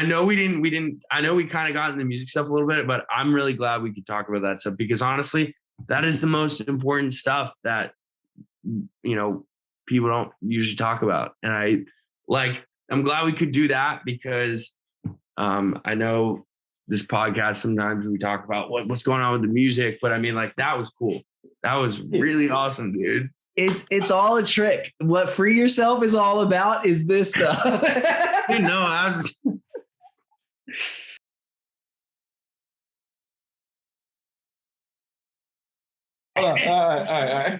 know we kind of got into the music stuff a little bit, but I'm really glad we could talk about that stuff because honestly, that is the most important stuff that, people don't usually talk about. And I'm glad we could do that because I know this podcast, sometimes we talk about what's going on with the music, but I mean, like, that was cool. That was really awesome, dude. It's all a trick. What Free Yourself is all about is this stuff. Dude, no, I'm just... All right.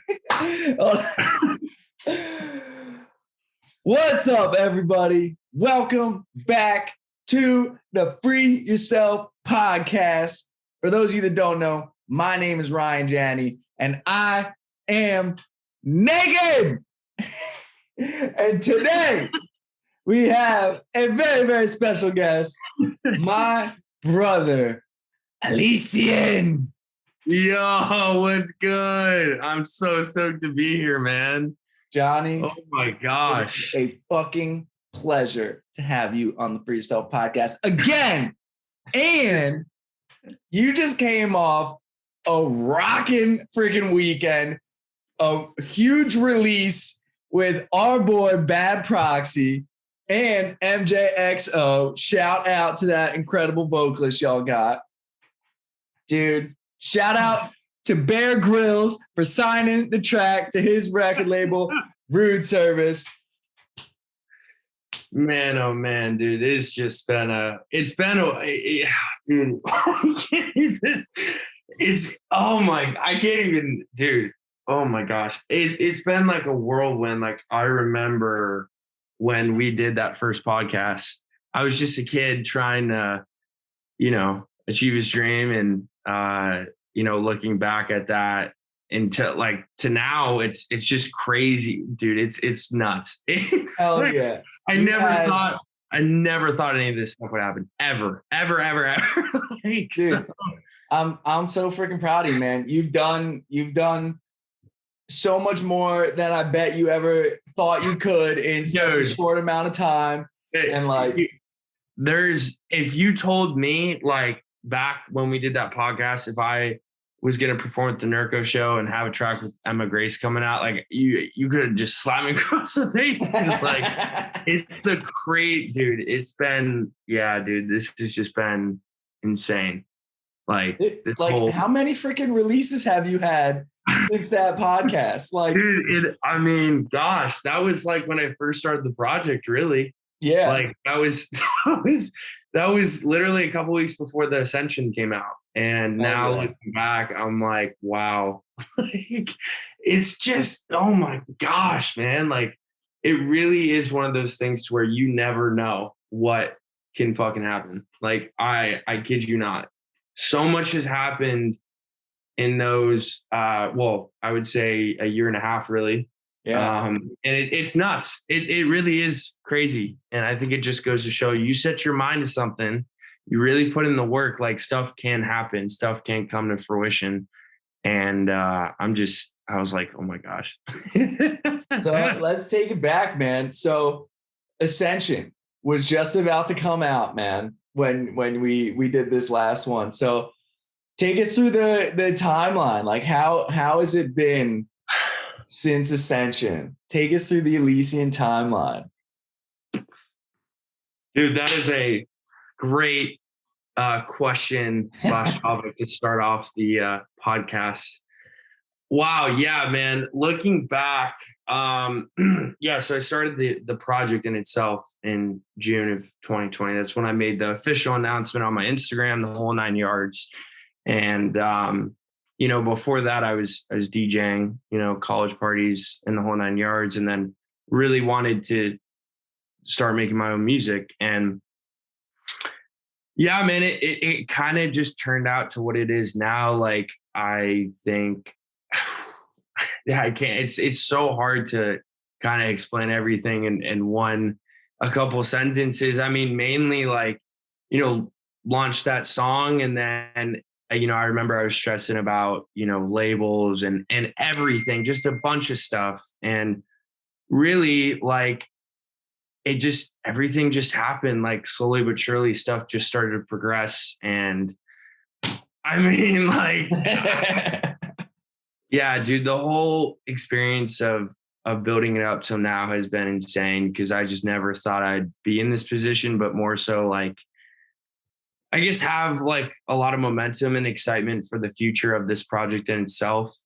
What's up, everybody? Welcome back to the Free Yourself podcast. For those of you that don't know, my name is Janni, and I am naked. And today we have a very, very special guest, my brother, ELYS. Yo, what's good? I'm so stoked to be here, man. Johnny. Oh my gosh. It's a fucking pleasure to have you on the Free Yourself podcast again. And you just came off a rockin' freaking weekend, a huge release with our boy BAD PROXY and MJXO. Shout out to that incredible vocalist y'all got. Dude, shout out to Bear Grillz for signing the track to his record label, Rude Service. Man, oh man, dude, dude, oh my gosh. It's been like a whirlwind. Like, I remember when we did that first podcast, I was just a kid trying to, achieve his dream. And, looking back at that to now, it's just crazy, dude. It's nuts. It's hell yeah. I never thought any of this stuff would happen ever. Like, dude, I'm so freaking proud of you, man. You've done so much more than I bet you ever thought you could in such a short amount of time. And if you told me, like, back when we did that podcast, if I was going to perform at the Nurko show and have a track with Emma Grace coming out, like, you could have just slapped me across the face. It's like, it's the great, dude. It's been, dude, this has just been insane. Like, how many freaking releases have you had since that podcast? Like, dude, gosh, that was like when I first started the project, really. Yeah. Like, that was literally a couple weeks before the Ascension came out. And now looking back, I'm like, wow. Like, it's just, oh my gosh, man. Like, it really is one of those things to where you never know what can fucking happen. Like, I kid you not. So much has happened in those, I would say a year and a half, really. Yeah. And it's nuts. It really is crazy. And I think it just goes to show you set your mind to something, you really put in the work, like, stuff can happen, stuff can come to fruition. And I was like, oh my gosh. So let's take it back, man. So Ascension was just about to come out, man, when we did this last one. So take us through the timeline. Like, how has it been since Ascension? Take us through the Elysian timeline. Dude, that is a great question / topic to start off the podcast. Wow. Yeah, man. Looking back, so I started the project in itself in June of 2020. That's when I made the official announcement on my Instagram, the whole 9 yards. And, before that I was DJing, college parties in the whole 9 yards, and then really wanted to start making my own music. And yeah, man, it kind of just turned out to what it is now. Like, I think, I can't, it's so hard to kind of explain everything in a couple sentences. I mean, mainly, like, launched that song, and then, I remember I was stressing about, labels and everything, just a bunch of stuff. And really, like, everything just happened, like slowly but surely stuff just started to progress. And I mean, like, yeah, dude, the whole experience of building it up till now has been insane, because I just never thought I'd be in this position, but more so like, I guess, have like a lot of momentum and excitement for the future of this project in itself.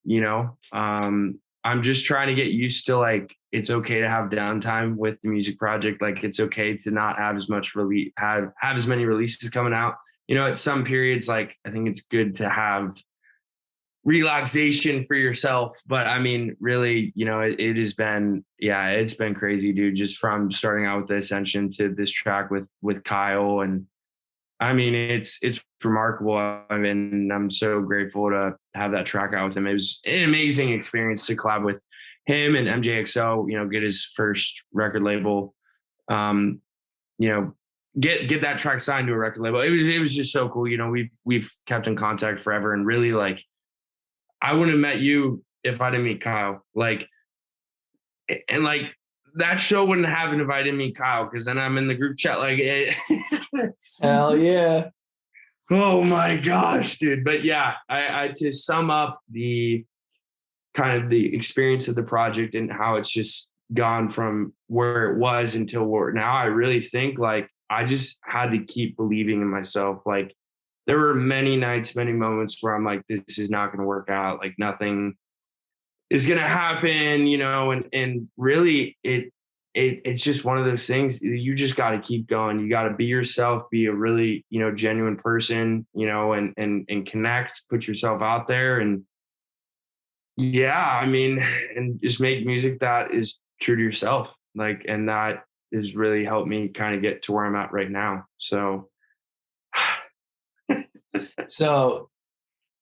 I'm just trying to get used to, like, it's okay to have downtime with the music project. Like, it's okay to not have as much have as many releases coming out. At some periods, like, I think it's good to have relaxation for yourself. But I mean, really, it has been, it's been crazy, dude, just from starting out with the Ascension to this track with Kyle. And I mean, it's remarkable. I mean, I'm so grateful to have that track out with him. It was an amazing experience to collab with him and MJXO, get his first record label, get that track signed to a record label. It was just so cool. We've kept in contact forever, and really, like, I wouldn't have met you if I didn't meet Kyle. Like, and like, that show wouldn't have invited me, Kyle, because then I'm in the group chat. Like, hell yeah. Oh my gosh, dude. But yeah, I to sum up the kind of the experience of the project and how it's just gone from where it was until where now, I really think, like, I just had to keep believing in myself. Like, there were many nights, many moments where I'm like, this is not going to work out. Like, nothing is going to happen, and really it's just one of those things. You just got to keep going. You got to be yourself, be a really, genuine person, and connect, put yourself out there. And yeah, I mean, and just make music that is true to yourself. Like, and that has really helped me kind of get to where I'm at right now. So,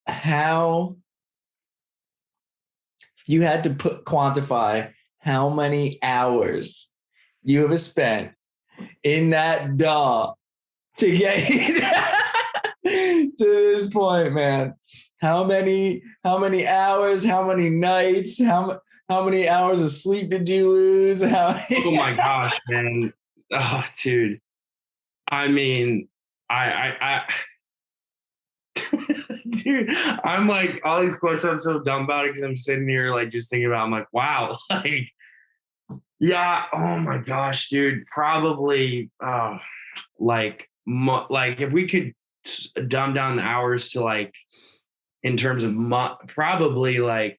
how you had to quantify how many hours you have spent in that DAW to get to this point, man. How many hours, how many nights, how many hours of sleep did you lose? Oh my gosh, man. Oh, dude. I mean, I dude, I'm like, all these questions, I'm so dumb about it because I'm sitting here like just thinking about it. I'm like, wow, like, yeah, oh my gosh, dude, probably like if we could dumb down the hours to, like, in terms of probably like,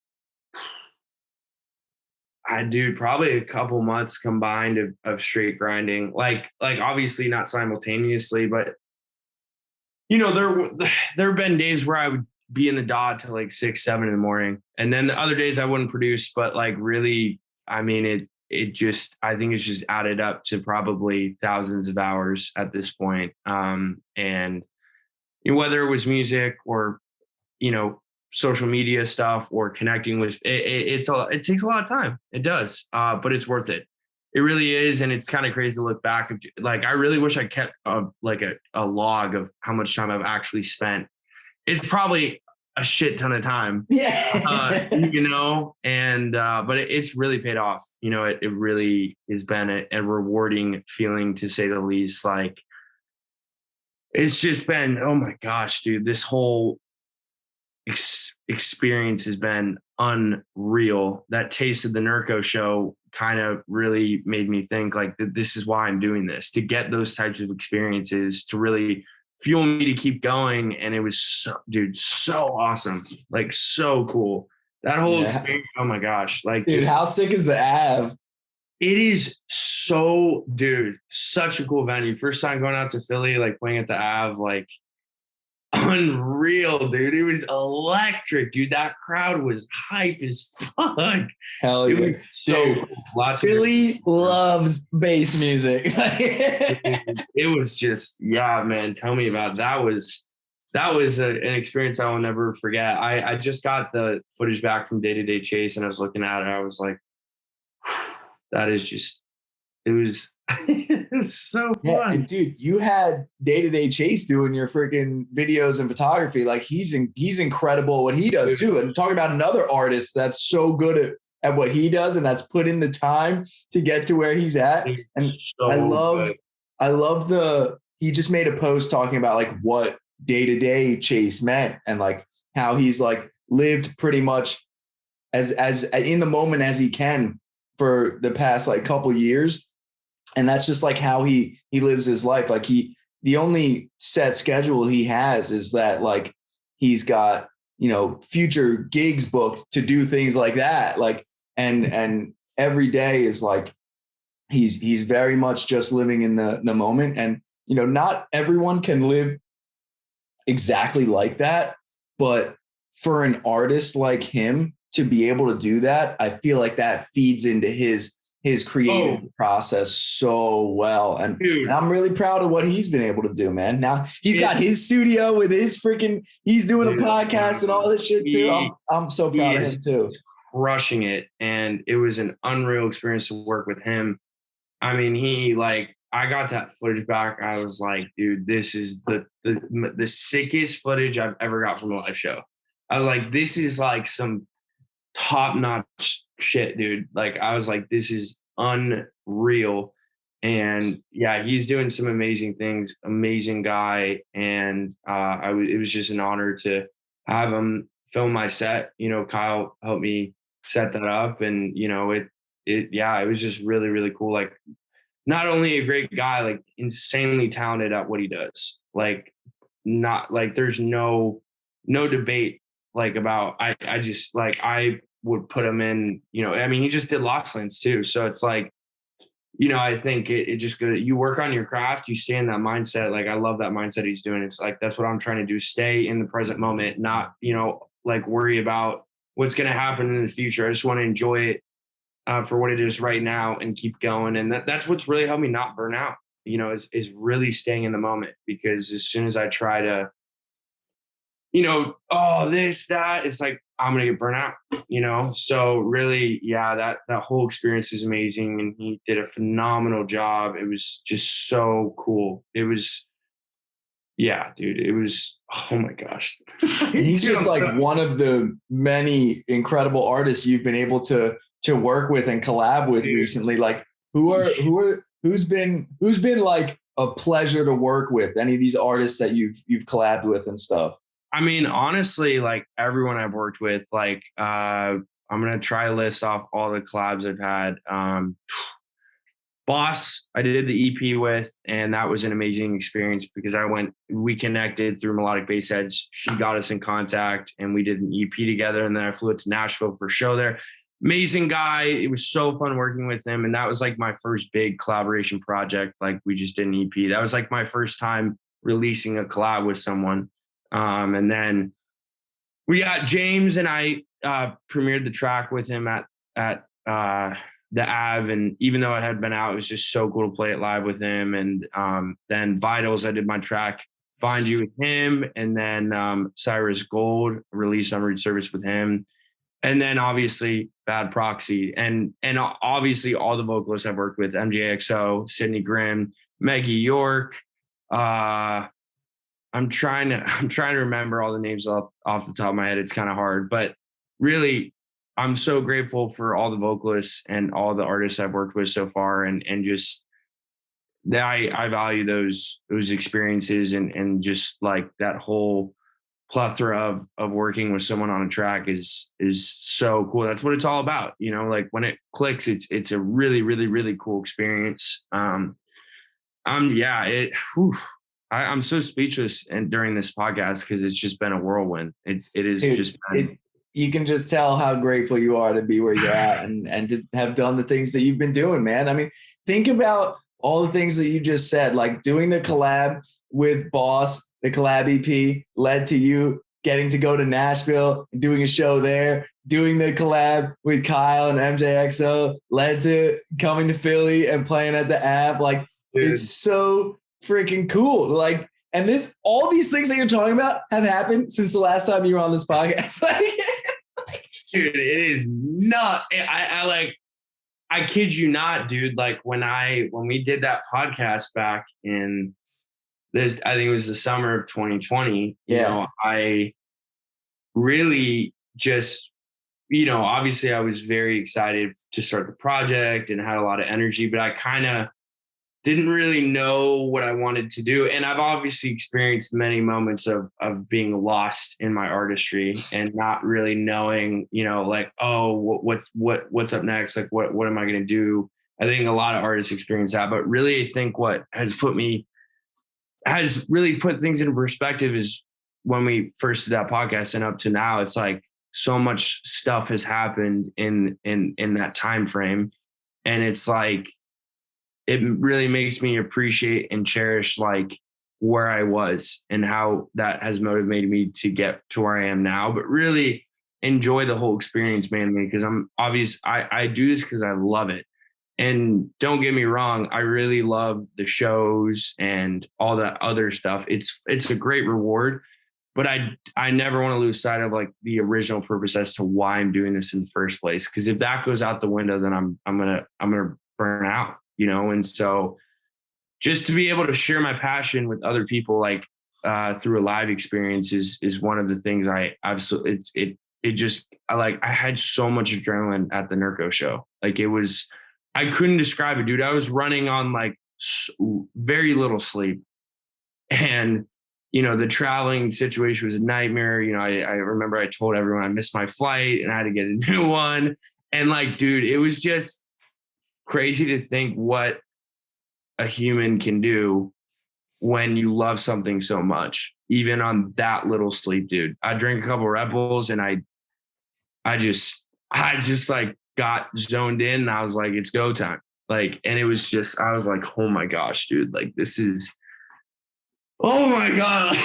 probably a couple months combined of straight grinding, like obviously not simultaneously, but there have been days where I would be in the DAW till like 6, 7 in the morning. And then the other days I wouldn't produce, but like, really, I mean, it just, I think it's just added up to probably thousands of hours at this point. And whether it was music or, social media stuff or connecting with it takes a lot of time. It does. But it's worth it. It really is. And it's kind of crazy to look back. Like, I really wish I kept a log of how much time I've actually spent. It's probably a shit ton of time. Yeah. And but it's really paid off. It really has been a rewarding feeling, to say the least. Like, it's just been, oh my gosh, dude, this whole experience has been unreal. That Taste of the Nurko show kind of really made me think, like, this is why I'm doing this, to get those types of experiences to really fuel me to keep going. And it was so awesome. Like, so cool. That whole experience. Oh my gosh. Like, dude, how sick is the Av? It is so, dude, such a cool venue. First time going out to Philly, like playing at the Av, like, unreal, dude. It was electric, dude. That crowd was hype as fuck. Hell yeah. It was so cool. Lots Philly loves bass music. It was just, yeah, man. Tell me about it. That was an experience I will never forget. I just got the footage back from Day to Day Chase, and I was looking at it. I was like, that is just, it was so fun. Yeah, and dude, you had Day to Day Chase doing your freaking videos and photography. Like, he's incredible what he does too. And talking about another artist that's so good at what he does, and that's put in the time to get to where he's at. And So I love he just made a post talking about like what day-to-day Chase meant and like how he's like lived pretty much as in the moment as he can for the past like couple years. And that's just like how he lives his life. Like the only set schedule he has is that like he's got, you know, future gigs booked to do things like that. Like, and every day is like, he's very much just living in the moment. And, you know, not everyone can live exactly like that, but for an artist like him to be able to do that, I feel like that feeds into his creative process so well. And I'm really proud of what he's been able to do, man. Now he's got his studio with his he's doing a podcast and all this shit too. I'm so proud of him too. Crushing it. And it was an unreal experience to work with him. I mean, I got that footage back. I was like, dude, this is the sickest footage I've ever got from a live show. I was like, this is like some top-notch shit, dude. Like, I was like, this is unreal. And yeah, he's doing some amazing things, amazing guy. And it was just an honor to have him film my set. You know, Kyle helped me set that up. And, you know, it was just really, really cool. Like, not only a great guy, like insanely talented at what he does. Like, not like there's no debate like about, I just like, I would put him in, you know, I mean, he just did Lost Lands too. So it's like, you know, I think it just good. You work on your craft, you stay in that mindset. Like, I love that mindset he's doing. It's like, that's what I'm trying to do. Stay in the present moment, not, you know, like worry about what's going to happen in the future. I just want to enjoy it for what it is right now and keep going. And that's what's really helped me not burn out, you know, is really staying in the moment. Because as soon as I try to, you know, this, that, it's like, I'm going to get burnt out, you know? So really, yeah, that whole experience was amazing. And he did a phenomenal job. It was just so cool. It was, yeah, dude, it was, oh my gosh. He's just like one of the many incredible artists you've been able to work with and collab with recently. Like who's been like a pleasure to work with? Any of these artists that you've collabed with and stuff? I mean, honestly, like everyone I've worked with, like I'm gonna try to list off all the collabs I've had. Boss, I did the EP with, and that was an amazing experience because we connected through Melodic Bass Heads. She got us in contact and we did an EP together. And then I flew to Nashville for a show there. Amazing guy. It was so fun working with him. And that was like my first big collaboration project. Like, we just did an EP. That was like my first time releasing a collab with someone. And then we got James, and I premiered the track with him at the Ave. And even though it had been out, it was just so cool to play it live with him. And then Vitals, I did my track Find You with him. And then Cyrus Gold, released on Root Service with him. And then obviously Bad Proxy. And obviously all the vocalists I've worked with, MJXO, Sydney Grimm, Maggie York. I'm trying to remember all the names off the top of my head. It's kind of hard, but really, I'm so grateful for all the vocalists and all the artists I've worked with so far, and just that I value those experiences and just like that whole plethora of working with someone on a track is so cool. That's what it's all about, you know. Like, when it clicks, it's a really, really, really cool experience. I'm so speechless during this podcast because it's just been a whirlwind. It is just been. You can just tell how grateful you are to be where you're at and to have done the things that you've been doing, man. I mean, think about all the things that you just said, like doing the collab with Boss, the collab EP led to you getting to go to Nashville and doing a show there, doing the collab with Kyle and MJXO led to coming to Philly and playing at the Ave. Like, dude, it's so freaking cool. Like, and all these things that you're talking about have happened since the last time you were on this podcast. Dude, it is not. I kid you not, dude. Like, when we did that podcast back in this, I think it was the summer of 2020. Yeah. You know, I really just obviously I was very excited to start the project and had a lot of energy, but I kind of didn't really know what I wanted to do. And I've obviously experienced many moments of being lost in my artistry and not really knowing, like, oh, what's up next? Like, what am I going to do? I think a lot of artists experience that, but really I think what has really put things into perspective is when we first did that podcast and up to now, it's like so much stuff has happened in that time frame. And it's like, it really makes me appreciate and cherish like where I was and how that has motivated me to get to where I am now, but really enjoy the whole experience, man, because I do this because I love it. And don't get me wrong, I really love the shows and all that other stuff. It's a great reward, but I never want to lose sight of like the original purpose as to why I'm doing this in the first place. Because if that goes out the window, then I'm gonna burn out, And so, just to be able to share my passion with other people, like through a live experience, is one of the things I absolutely. I had so much adrenaline at the Nurko show. Like I couldn't describe it, dude. I was running on like very little sleep, and the traveling situation was a nightmare. I remember I told everyone I missed my flight and I had to get a new one. And like, dude, it was just crazy to think what a human can do when you love something so much, even on that little sleep, dude. I drank a couple Red Bulls and I just like got zoned in and I was like, it's go time. Like, and it was just, I was like, oh my gosh, dude, like this is, oh my God.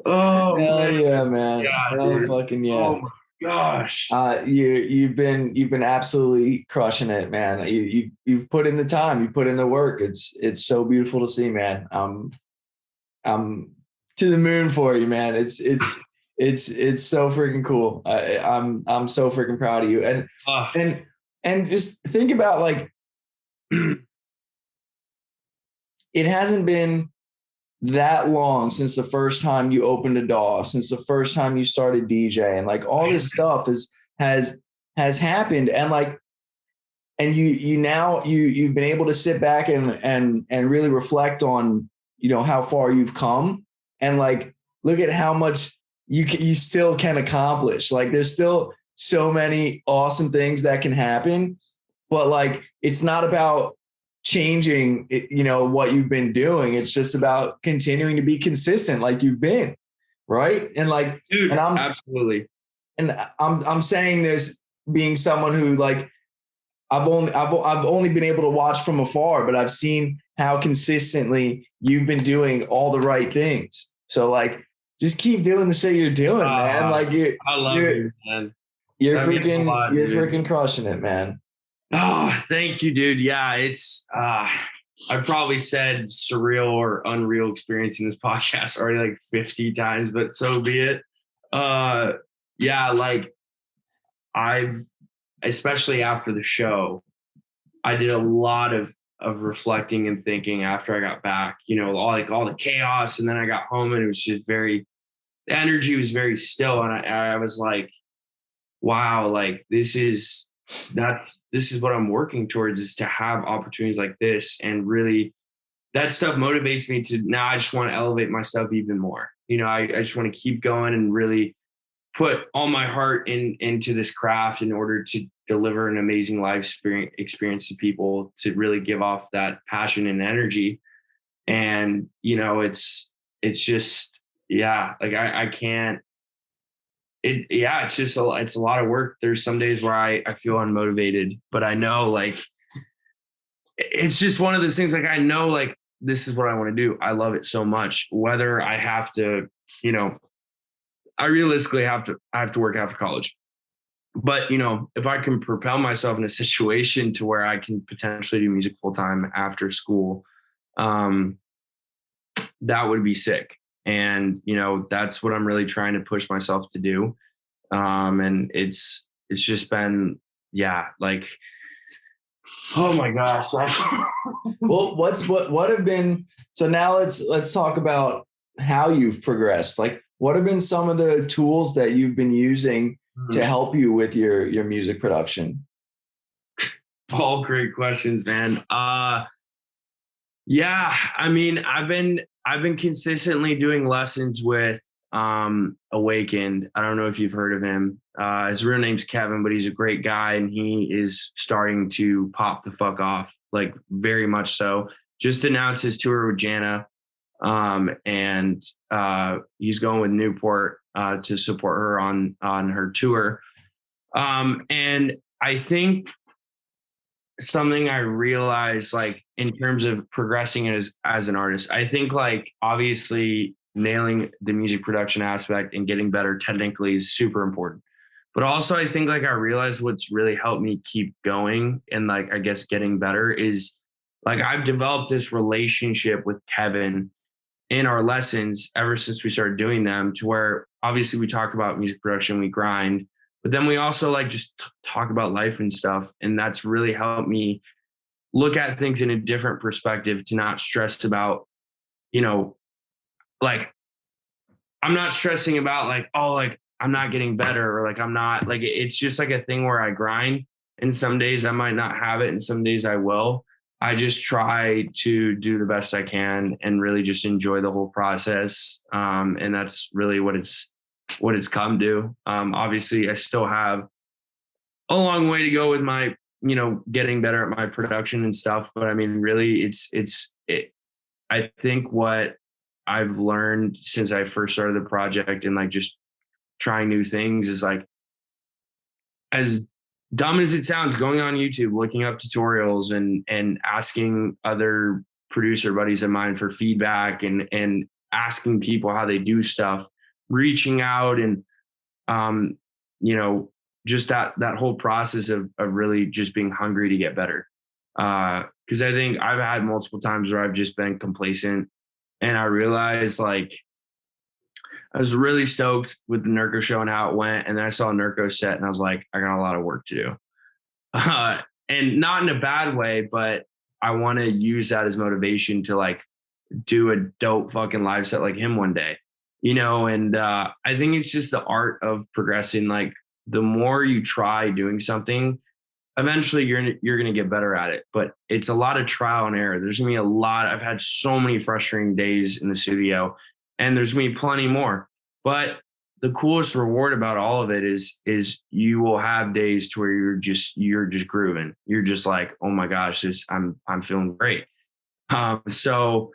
Oh, hell yeah, man. God, hell dude. Fucking yeah. Oh my gosh. You've been absolutely crushing it, man. You've put in the time, you put in the work. It's so beautiful to see, man. I'm to the moon for you, man. It's so freaking cool. I'm so freaking proud of you. And just think about like it hasn't been that long since the first time you opened a DAW, since the first time you started DJing, like all this stuff has happened. And like, and you've been able to sit back and really reflect on, how far you've come and like, look at how much you still can accomplish. Like there's still so many awesome things that can happen, but like, it's not about changing, what you've been doing. It's just about continuing to be consistent like you've been. Right. And like, dude, and absolutely. And I'm saying this being someone who like, I've only been able to watch from afar, but I've seen how consistently you've been doing all the right things. So like, just keep doing the shit you're doing, man. Like I love you, man. You're freaking crushing it, man. Oh, thank you, dude. Yeah, it's I've probably said surreal or unreal experience in this podcast already like 50 times, but so be it. Yeah, like I've, especially after the show, I did a lot of reflecting and thinking after I got back, all the chaos. And then I got home and it was just the energy was very still. And I was like, wow, like this is what I'm working towards, is to have opportunities like this. And really that stuff motivates me to now I just want to elevate my stuff even more. I just want to keep going and really put all my heart into this craft in order to deliver an amazing life experience to people, to really give off that passion and energy. And, it's just, yeah, like I can't, it's just it's a lot of work. There's some days where I feel unmotivated, but I know like, it's just one of those things. Like, I know, like, this is what I want to do. I love it so much, whether I have to, I realistically have to work after college. But, if I can propel myself in a situation to where I can potentially do music full time after school, that would be sick. And, that's what I'm really trying to push myself to do. And it's just been, yeah, like, oh my gosh. Well, what have been, so now let's talk about how you've progressed. Like, what have been some of the tools that you've been using to help you with your music production? All great questions, man. Yeah, I mean, I've been consistently doing lessons with Awakened. I don't know if you've heard of him. His real name's Kevin, but he's a great guy, and he is starting to pop the fuck off, like very much so. Just announced his tour with Janna, and he's going with Newport to support her on her tour. And I think something I realized, like in terms of progressing as an artist, I think like obviously nailing the music production aspect and getting better technically is super important. But also I think like I realized what's really helped me keep going and like I guess getting better is like I've developed this relationship with Kevin in our lessons ever since we started doing them, to where obviously we talk about music production, we grind, but then we also like just talk about life and stuff. And that's really helped me look at things in a different perspective, to not stress about, you know, like I'm not stressing about like, oh, like I'm not getting better, or like I'm not like, it's just like a thing where I grind, and some days I might not have it and some days I will. I just try to do the best I can and really just enjoy the whole process. And that's really what it's come to. Obviously I still have a long way to go with my, getting better at my production and stuff. But I mean, really I think what I've learned since I first started the project and like just trying new things is like, as dumb as it sounds, going on YouTube, looking up tutorials and asking other producer buddies of mine for feedback and asking people how they do stuff, reaching out and, just that whole process of really just being hungry to get better. Cause I think I've had multiple times where I've just been complacent, and I realized like, I was really stoked with the Nurko show and how it went. And then I saw Nurko set and I was like, I got a lot of work to do. And not in a bad way, but I want to use that as motivation to like do a dope fucking live set like him one day, and I think it's just the art of progressing. Like the more you try doing something, eventually you're going to get better at it, but it's a lot of trial and error. There's gonna be I've had so many frustrating days in the studio, and there's gonna be plenty more. But the coolest reward about all of it is you will have days to where you're just grooving. You're just like, oh my gosh, I'm feeling great. So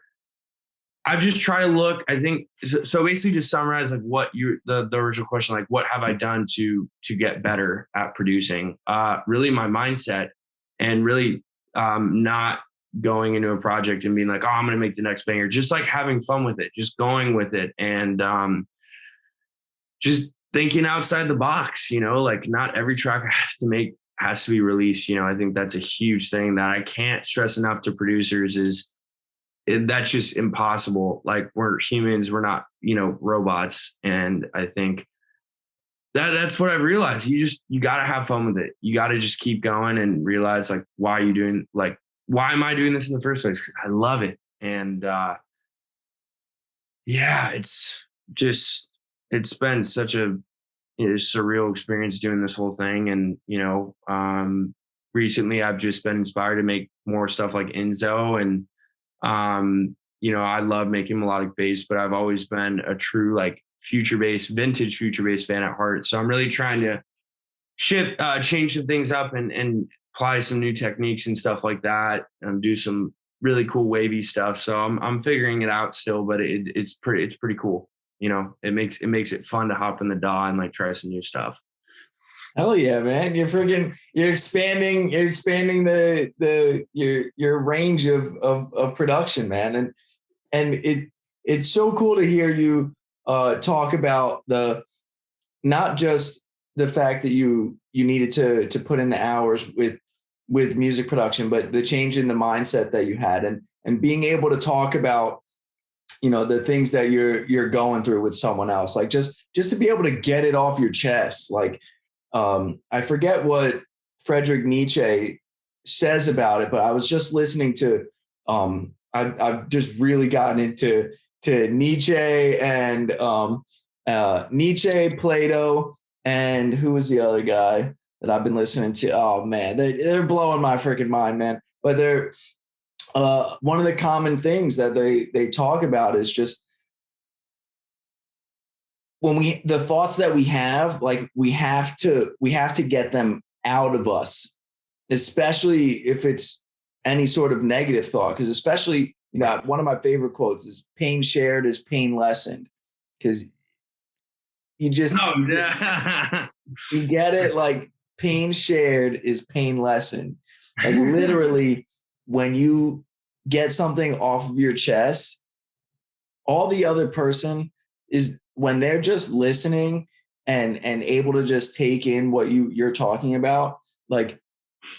I've just tried to look, I think, so basically to summarize like what the original question, like what have I done to get better at producing? Really my mindset, and really not going into a project and being like, oh, I'm going to make the next banger, just like having fun with it, just going with it. And just thinking outside the box, like not every track I have to make has to be released. I think that's a huge thing that I can't stress enough to producers is that's just impossible. Like we're humans, we're not, robots. And I think that's what I've realized. You got to have fun with it. You got to just keep going and realize like, why am I doing this in the first place? 'Cause I love it. And it's been such a surreal experience doing this whole thing. And, recently I've just been inspired to make more stuff like Enzo. And, I love making melodic bass, but I've always been a true like vintage future bass fan at heart. So I'm really trying to change some things up and apply some new techniques and stuff like that, and do some really cool wavy stuff. So I'm figuring it out still, but it's pretty cool. It makes it fun to hop in the DAW and like try some new stuff. Hell yeah, man. You're expanding your range of production, man. And it's so cool to hear you talk about not just the fact that you needed to put in the hours with music production, but the change in the mindset that you had, and being able to talk about, the things that you're going through with someone else, like just to be able to get it off your chest. Like, I forget what Friedrich Nietzsche says about it, but I was just listening to, I've just really gotten into Nietzsche and Nietzsche, Plato, and who was the other guy that I've been listening to? Oh man, they're blowing my freaking mind, man. But they're one of the common things that they talk about is just when the thoughts that we have, like we have to get them out of us, especially if it's any sort of negative thought. Because especially, one of my favorite quotes is "Pain shared is pain lessened," because you just you get it. Like pain shared is pain lessened. Like literally, when you get something off of your chest, all the other person is when they're just listening and able to just take in what you're talking about, like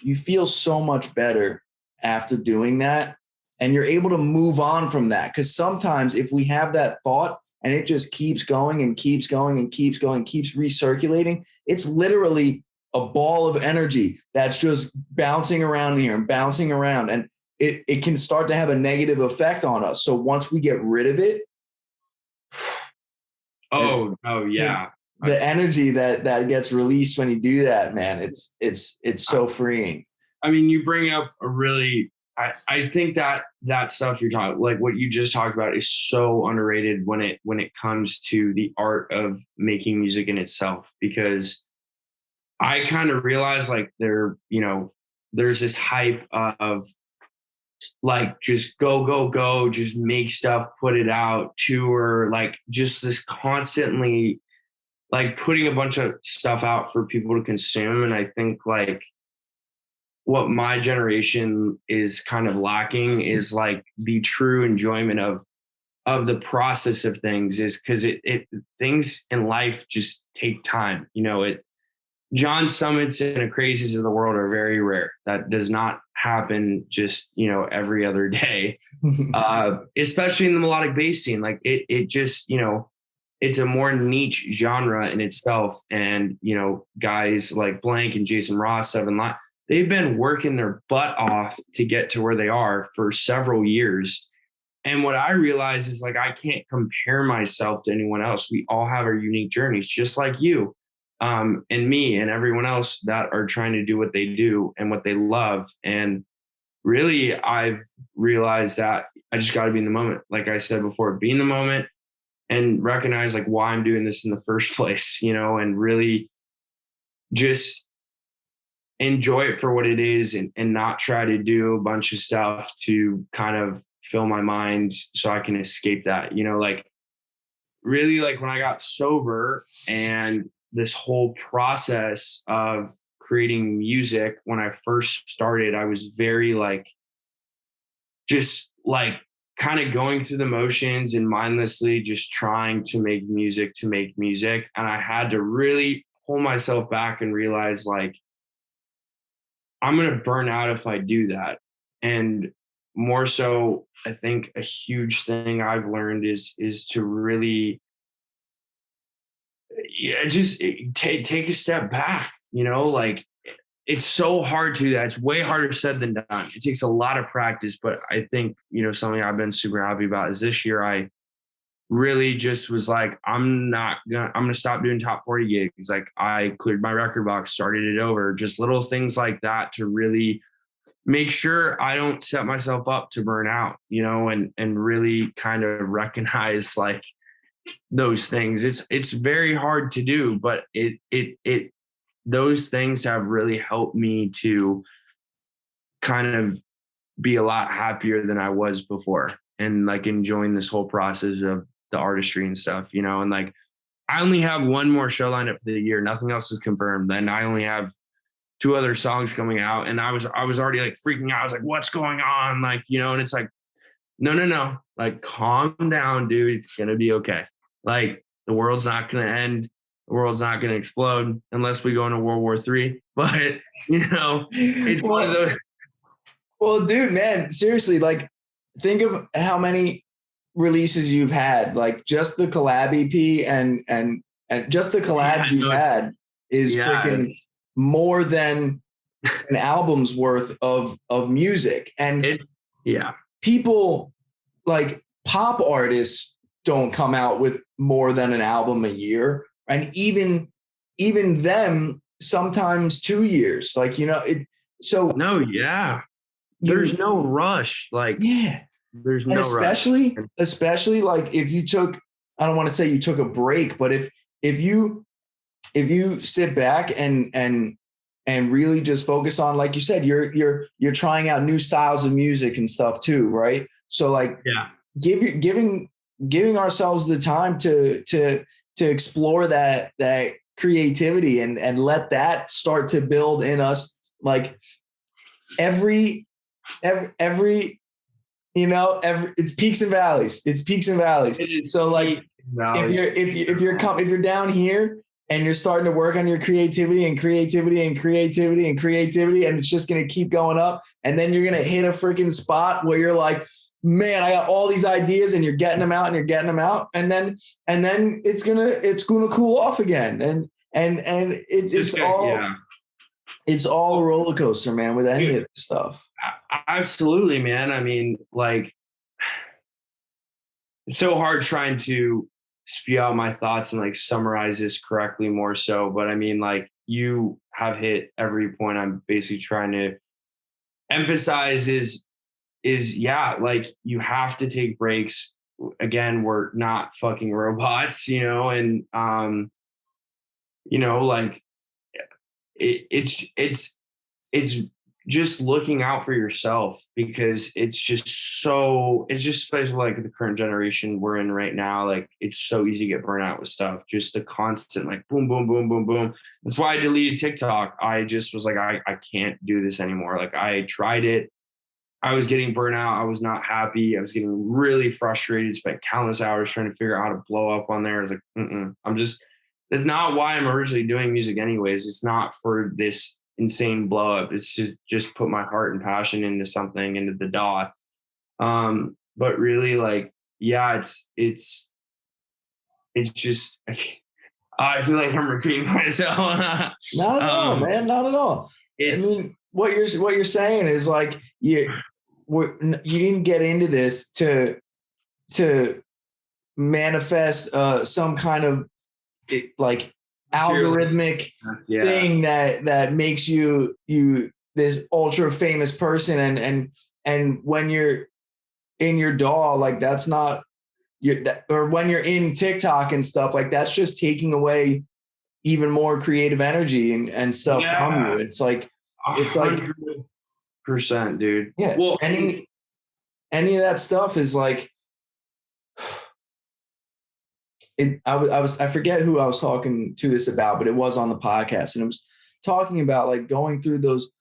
you feel so much better after doing that, and you're able to move on from that. Because sometimes if we have that thought and it just keeps going and keeps going and keeps going, keeps recirculating, it's literally a ball of energy that's just bouncing around here and bouncing around, and it can start to have a negative effect on us. So once we get rid of it, yeah, the energy that gets released when you do that, man, it's so freeing. I mean, you bring up a really, I think that stuff you're talking, like what you just talked about, is so underrated when it comes to the art of making music in itself. Because I kind of realized like there's this hype of like just go, just make stuff, put it out, tour, like just this constantly like putting a bunch of stuff out for people to consume. And I think like what my generation is kind of lacking is like the true enjoyment of the process of things, is because it things in life just take time. John Summits and the crazies of the world are very rare. That does not happen just, every other day, especially in the melodic bass scene. Like it just, it's a more niche genre in itself. And, guys like Blank and Jason Ross, Seven Line, they've been working their butt off to get to where they are for several years. And what I realize is like, I can't compare myself to anyone else. We all have our unique journeys, just like you. And me and everyone else that are trying to do what they do and what they love. And really, I've realized that I just got to be in the moment. Like I said before, be in the moment and recognize like why I'm doing this in the first place, and really just enjoy it for what it is, and not try to do a bunch of stuff to kind of fill my mind so I can escape that, like really like when I got sober and this whole process of creating music, when I first started, I was very like, just like kind of going through the motions and mindlessly just trying to make music. And I had to really pull myself back and realize like, I'm going to burn out if I do that. And more so, I think a huge thing I've learned is to really, just take a step back, like it's so hard to do that. It's way harder said than done. It takes a lot of practice, but I think, something I've been super happy about is this year, I really just was like, I'm going to stop doing top 40 gigs. Like I cleared my record box, started it over, just little things like that to really make sure I don't set myself up to burn out, and really kind of recognize like those things. It's very hard to do, but it those things have really helped me to kind of be a lot happier than I was before, and like enjoying this whole process of the artistry and stuff, and like I only have one more show lined up for the year. Nothing else is confirmed. And I only have 2 other songs coming out, and I was already like freaking out. I was like, what's going on? Like, and it's like, no, like calm down, dude. It's going to be okay. Like the world's not going to end. The world's not going to explode unless we go into World War III. But, it's one of those. Well, dude, man, seriously, like think of how many releases you've had, like just the collab EP and just the collabs you've had is freaking more than an album's worth of music. And people like pop artists don't come out with more than an album a year. And even them, sometimes 2 years, like, you know, no, yeah. There's no rush. Like, yeah. There's and no especially, rush. Especially like if you took, I don't want to say you took a break, but if you sit back and really just focus on, like you said, you're trying out new styles of music and stuff too, right? So like, yeah, giving ourselves the time to explore that creativity and let that start to build in us, like every you know, it's peaks and valleys. It's peaks and valleys. So like if you're down here and you're starting to work on your creativity, and it's just going to keep going up, and then you're going to hit a freaking spot where you're like, man, I got all these ideas, and you're getting them out, and then it's gonna cool off again, and it's all a roller coaster, man, with any of this stuff. Absolutely, man. I mean, like, it's so hard trying to spew out my thoughts and like summarize this correctly more so. But I mean, like, you have hit every point I'm basically trying to emphasize is yeah, like, you have to take breaks. Again, we're not fucking robots, you know, and you know, like, it's just looking out for yourself, because it's just especially like the current generation we're in right now, like, it's so easy to get burnt out with stuff, just a constant like boom, boom, boom, boom, boom. That's why I deleted TikTok. I just was like, I can't do this anymore. Like, I tried it. I was getting burnt out. I was not happy. I was getting really frustrated, spent countless hours trying to figure out how to blow up on there. I was like, that's not why I'm originally doing music anyways. It's not for this insane blow up. It's just put my heart and passion into something, into the DAW. But really, like, yeah, it's just, I feel like I'm repeating myself. Not at all, man. Not at all. I mean, what you're saying is like, you didn't get into this to manifest some kind of like algorithmic thing that makes you this ultra famous person, and when you're in your DAW, like, that's not or when you're in TikTok and stuff, like, that's just taking away even more creative energy and stuff from you. It's like 100%, dude. Yeah. Well, any of that stuff is like, I forget who I was talking to this about, but it was on the podcast, and it was talking about like going through those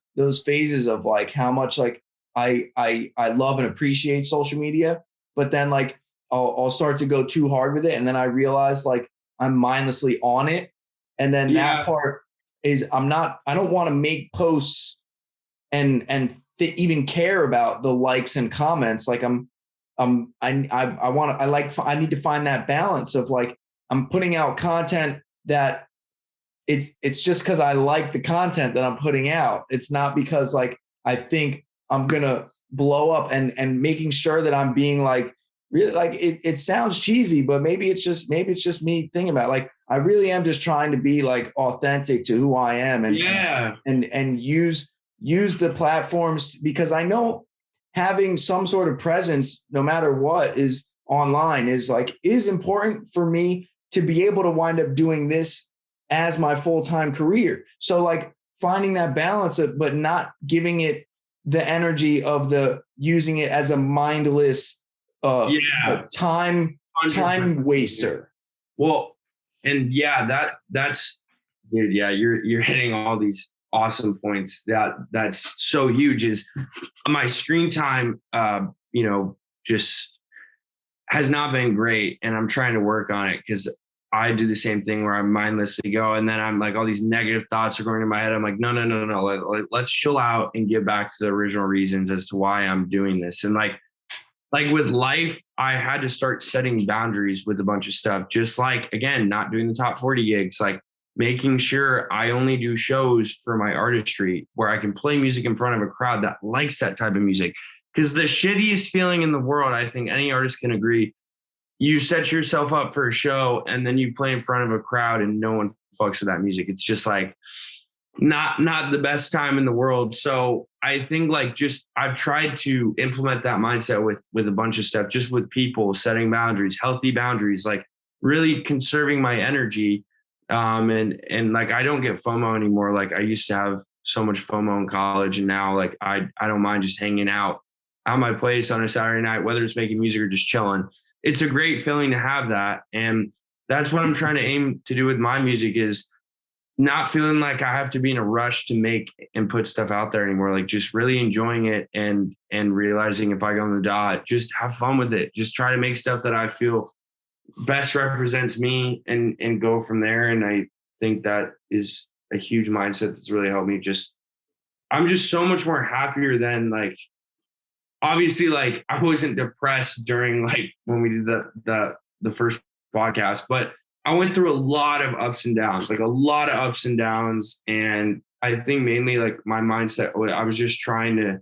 phases of like how much like I love and appreciate social media, but then like I'll start to go too hard with it, and then I realize like I'm mindlessly on it, and then that part is I don't want to make posts and even care about the likes and comments. Like I need to find that balance of like, I'm putting out content that it's just because I like the content that I'm putting out. It's not because like I think I'm gonna blow up, and making sure that I'm being like really, like, it sounds cheesy, but maybe it's just me thinking about it. Like, I really am just trying to be like authentic to who I am, and use the platforms, because I know having some sort of presence, no matter what, is online, is important for me to be able to wind up doing this as my full-time career. So like finding that balance but not giving it the energy of using it as a mindless time waster. Well, and that's dude, you're hitting all these awesome points. That's so huge. Is my screen time just has not been great, and I'm trying to work on it, because I do the same thing where I mindlessly go, and then I'm like, all these negative thoughts are going in my head. I'm like, no. Let's chill out and get back to the original reasons as to why I'm doing this. And like with life, I had to start setting boundaries with a bunch of stuff. Just like, again, not doing the top 40 gigs, like making sure I only do shows for my artistry where I can play music in front of a crowd that likes that type of music. Because the shittiest feeling in the world, I think any artist can agree, you set yourself up for a show and then you play in front of a crowd and no one fucks with that music. It's just like not the best time in the world. So I think like just I've tried to implement that mindset with a bunch of stuff, just with people, setting boundaries, healthy boundaries, like really conserving my energy. And like I don't get FOMO anymore. Like I used to have so much FOMO in college, and now like I don't mind just hanging out at my place on a Saturday night, whether it's making music or just chilling. It's a great feeling to have that. And that's what I'm trying to aim to do with my music, is not feeling like I have to be in a rush to make and put stuff out there anymore. Like just really enjoying it and realizing if I go on the dot, just have fun with it. Just try to make stuff that I feel best represents me and go from there. And I think that is a huge mindset that's really helped me. I'm just so much more happier than like, obviously like I wasn't depressed during like when we did the first podcast, but I went through a lot of ups and downs, like a lot of ups and downs. And I think mainly like my mindset, I was just trying to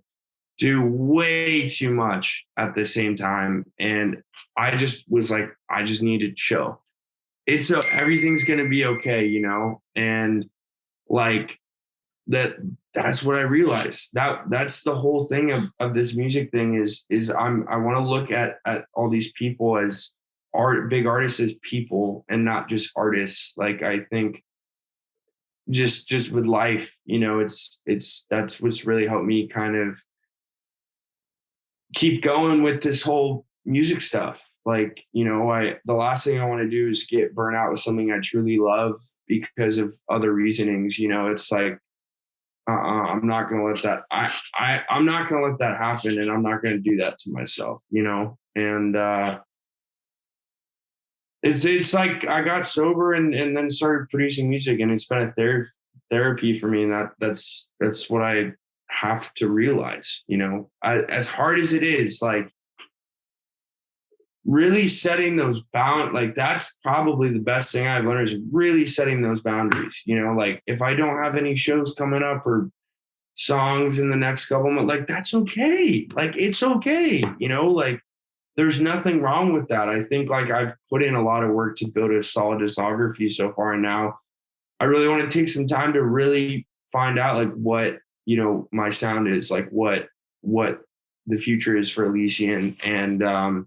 do way too much at the same time. And I just was like, I just need to chill. Everything's going to be okay, you know? And like that's what I realized. That's the whole thing of this music thing is I want to look at all these people as big artists as people and not just artists. Like I think just with life, you know, that's what's really helped me kind of keep going with this whole music stuff. Like, you know, the last thing I want to do is get burnt out with something I truly love because of other reasonings. You know, it's like, I'm not going to let that, I'm not going to let that happen. And I'm not going to do that to myself, you know? And, it's like I got sober and then started producing music, and it's been a therapy for me. And that's what I have to realize, you know, as hard as it is, like really setting those like that's probably the best thing I've learned, is really setting those boundaries. You know, like if I don't have any shows coming up or songs in the next couple months, like that's okay. Like it's okay. You know, like there's nothing wrong with that. I think like I've put in a lot of work to build a solid discography so far. And now I really want to take some time to really find out like what, you know, my sound is, like what the future is for ELYS. And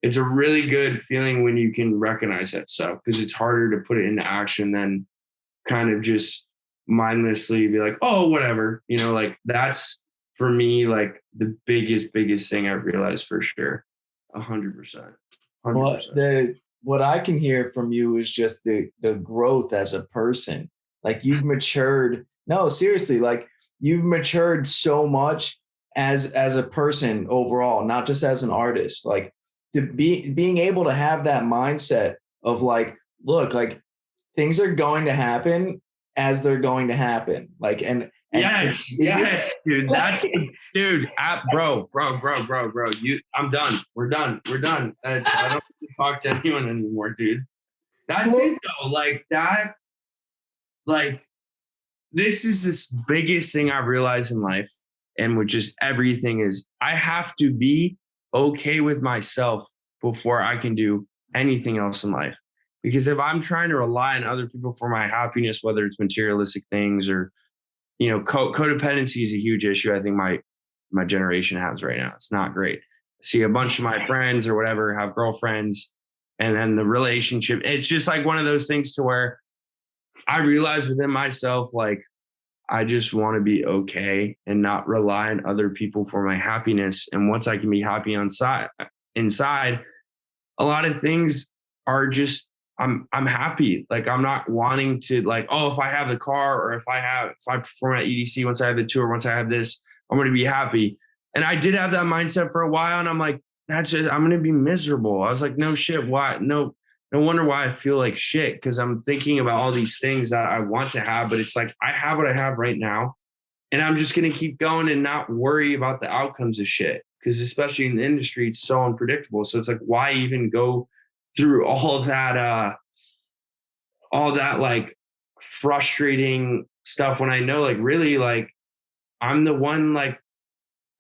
it's a really good feeling when you can recognize that stuff, because it's harder to put it into action than kind of just mindlessly be like, oh, whatever, you know, like that's for me, like the biggest thing I've realized for sure. 100%. Well, what I can hear from you is just the growth as a person. Like you've matured. No, seriously, like you've matured so much as a person overall, not just as an artist. Like being able to have that mindset of like, look, like things are going to happen as they're going to happen. Like, and yes, dude. That's dude. Bro. I'm done. We're done. I don't talk to anyone anymore, dude. That's it though. Like that. Like this is this biggest thing I've realized in life, and with just everything, is I have to be okay with myself before I can do anything else in life. Because if I'm trying to rely on other people for my happiness, whether it's materialistic things or, you know, codependency is a huge issue I think my generation has right now. It's not great. I see a bunch of my friends or whatever have girlfriends, and then the relationship, it's just like one of those things to where I realize within myself, like, I just want to be okay and not rely on other people for my happiness. And once I can be happy inside, a lot of things are just, I'm happy. Like I'm not wanting to like, oh, if I have the car or if I perform at EDC, once I have the tour, once I have this, I'm going to be happy. And I did have that mindset for a while, and I'm like, I'm going to be miserable. I was like, no shit. Why? No wonder why I feel like shit. Cause I'm thinking about all these things that I want to have, but it's like, I have what I have right now, and I'm just going to keep going and not worry about the outcomes of shit. Cause especially in the industry, it's so unpredictable. So it's like, why even go through all that like frustrating stuff when I know like really like I'm the one like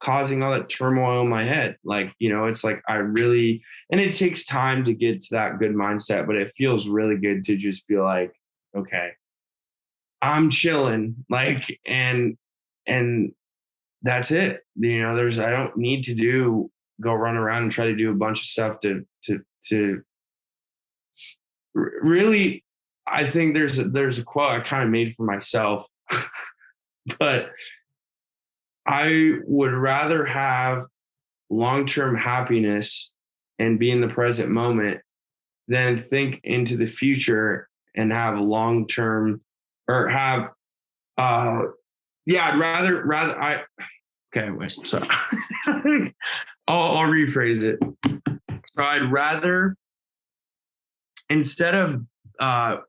causing all that turmoil in my head. Like, it's like and it takes time to get to that good mindset, but it feels really good to just be like, okay, I'm chilling, like, and that's it. I don't need to go run around and try to do a bunch of stuff to really. I think there's a quote I kind of made for myself, but I would rather have long-term happiness and be in the present moment than think into the future and have long-term or have I'd rather okay, wait, sorry. I'll rephrase it. So I'd rather, instead of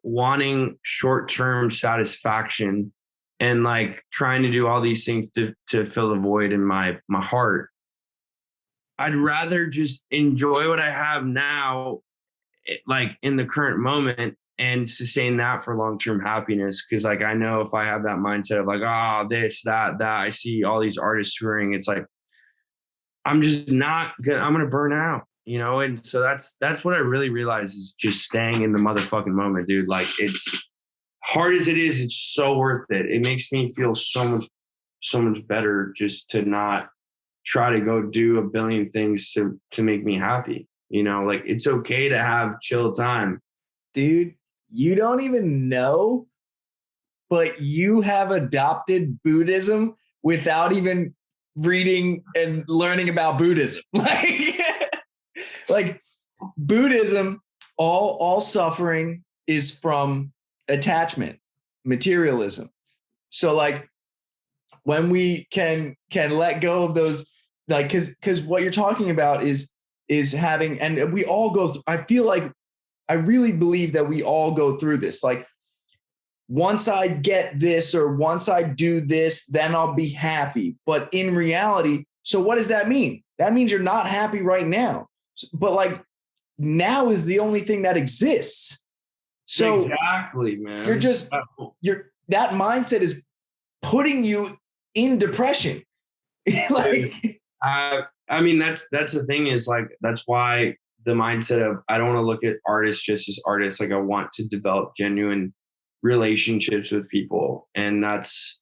wanting short-term satisfaction and like trying to do all these things to fill the void in my heart, I'd rather just enjoy what I have now, like in the current moment, and sustain that for long-term happiness. Cause like, I know if I have that mindset of like, this, that, I see all these artists touring, it's like, I'm just not gonna, I'm going to burn out,? And so that's what I really realize is just staying in the motherfucking moment, dude. Like, it's hard as it is, it's so worth it. It makes me feel so much better just to not try to go do a billion things to make me happy. Like, it's okay to have chill time. Dude, you don't even know, but you have adopted Buddhism without even reading and learning about Buddhism. Like Buddhism, all suffering is from attachment, materialism. So like when we can let go of those, like, because what you're talking about is having, and we all go through, I feel like, I really believe that we all go through this. Like, once I get this or once I do this, then I'll be happy. But in reality, so what does that mean? That means you're not happy right now. But like, now is the only thing that exists. So exactly, man. That mindset is putting you in depression. Like, I mean, that's the thing is like, that's why the mindset of, I don't want to look at artists just as artists. Like, I want to develop genuine relationships with people. And that's,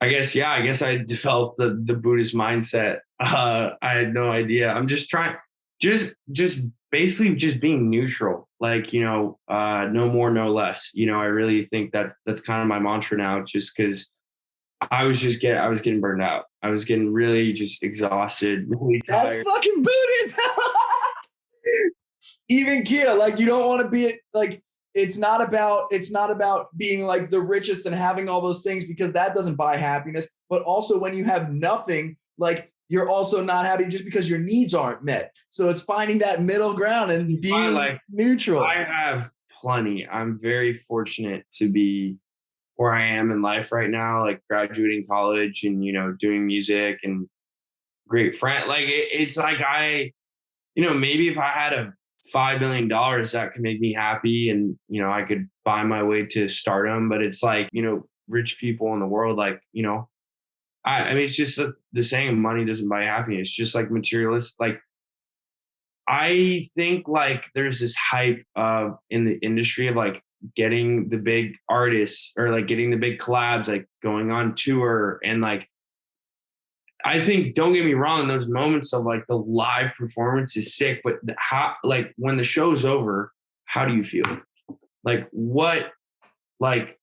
I guess I developed the Buddhist mindset. I had no idea. I'm just trying, just basically just being neutral, like, no more, no less. I really think that's kind of my mantra now, just because I was getting burned out. I was getting really just exhausted, really tired. That's fucking Buddhism. Even Kia, like, you don't want to be like, it's not about being like the richest and having all those things, because that doesn't buy happiness. But also when you have nothing, like, you're also not happy just because your needs aren't met. So it's finding that middle ground and being like neutral. I have plenty. I'm very fortunate to be where I am in life right now, like graduating college and, doing music and great friend. Like, it's like maybe if I had $5 million, that could make me happy and, I could buy my way to stardom. But it's like, rich people in the world, like, I mean, it's just the saying, money doesn't buy happiness. Just like materialist. Like, I think like there's this hype in the industry of like getting the big artists or like getting the big collabs, like going on tour. And like, I think, don't get me wrong, those moments of like the live performance is sick, but like when the show's over, how do you feel? Like, what, like,